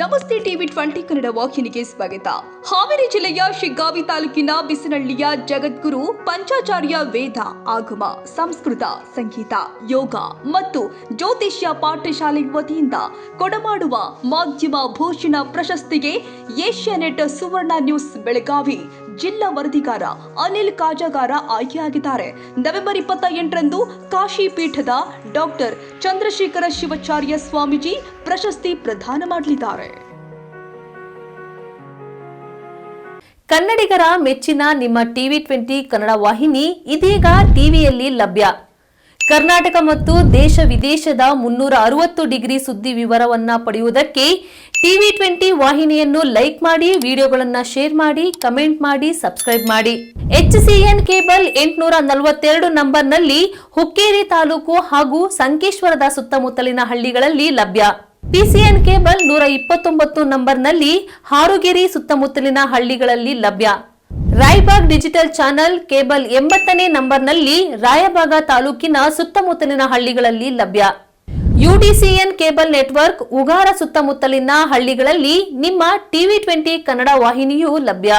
ನಮಸ್ತೆ ಟಿವಿ 20 ಕನ್ನಡ ವಾಹಿನಿಗೆ ಸ್ವಾಗತ. ಹಾವೇರಿ ಜಿಲ್ಲೆಯ ಶಿಗ್ಗಾವಿ ತಾಲೂಕಿನ ಬಿಸನಹಳ್ಳಿಯ ಜಗದ್ಗುರು ಪಂಚಾಚಾರ್ಯ ವೇದ, ಆಗಮ, ಸಂಸ್ಕೃತ, ಸಂಗೀತ, ಯೋಗ ಮತ್ತು ಜ್ಯೋತಿಷ್ಯ ಪಾಠಶಾಲೆ ವತಿಯಿಂದ ಕೊಡಮಾಡುವ ಮಾಧ್ಯಮ ಭೂಷಣ ಪ್ರಶಸ್ತಿಗೆ ಏಷ್ಯಾನೆಟ್ ಸುವರ್ಣ ನ್ಯೂಸ್ ಬೆಳಗಾವಿ ಜಿಲ್ಲಾ ವರದಿಗಾರ ಅನಿಲ್ ಕಾಜಗಾರ ಆಯ್ಕೆಯಾಗಿದ್ದಾರೆ. ನವೆಂಬರ್ 28ರಂದು ಕಾಶಿ ಪೀಠದ ಡಾಕ್ಟರ್ ಚಂದ್ರಶೇಖರ ಶಿವಾಚಾರ್ಯ ಸ್ವಾಮೀಜಿ ಪ್ರಶಸ್ತಿ ಪ್ರದಾನ ಮಾಡಲಿದ್ದಾರೆ. ಕನ್ನಡಿಗರ ಮೆಚ್ಚಿನ ನಿಮ್ಮ ಟಿವಿ 20 ಕನ್ನಡ ವಾಹಿನಿ ಇದೀಗ ಟಿವಿಯಲ್ಲಿ ಲಭ್ಯ. ಕರ್ನಾಟಕ ಮತ್ತು ದೇಶ ವಿದೇಶದ 360 ಡಿಗ್ರಿ ಸುದ್ದಿ ವಿವರವನ್ನ ಪಡೆಯುವುದಕ್ಕೆ ಟಿವಿ 20 ವಾಹಿನಿಯನ್ನು ಲೈಕ್ ಮಾಡಿ, ವಿಡಿಯೋಗಳನ್ನು ಶೇರ್ ಮಾಡಿ, ಕಮೆಂಟ್ ಮಾಡಿ, ಸಬ್ಸ್ಕ್ರೈಬ್ ಮಾಡಿ. HCN ಕೇಬಲ್ 842 ನಂಬರ್ನಲ್ಲಿ ಹುಕ್ಕೇರಿ ತಾಲೂಕು ಹಾಗೂ ಸಂಕೇಶ್ವರದ ಸುತ್ತಮುತ್ತಲಿನ ಹಳ್ಳಿಗಳಲ್ಲಿ ಲಭ್ಯ. PCN ಕೇಬಲ್ 129 ನಂಬರ್ನಲ್ಲಿ ಹಾರುಗೆರೆ ಸುತ್ತಮುತ್ತಲಿನ ಹಳ್ಳಿಗಳಲ್ಲಿ ಲಭ್ಯ. ರಾಯಬಾಗ್ ಡಿಜಿಟಲ್ ಚಾನೆಲ್ ಕೇಬಲ್ 80ನೇ ನಂಬರ್ನಲ್ಲಿ ರಾಯಬಾಗ ತಾಲೂಕಿನ ಸುತ್ತಮುತ್ತಲಿನ ಹಳ್ಳಿಗಳಲ್ಲಿ ಲಭ್ಯ. UDCN ಕೇಬಲ್ ನೆಟ್ವರ್ಕ್ ಉಗಾರ ಸುತ್ತಮುತ್ತಲಿನ ಹಳ್ಳಿಗಳಲ್ಲಿ ನಿಮ್ಮ ಟಿವಿ 20 ಕನ್ನಡ ವಾಹಿನಿಯೂ ಲಭ್ಯ.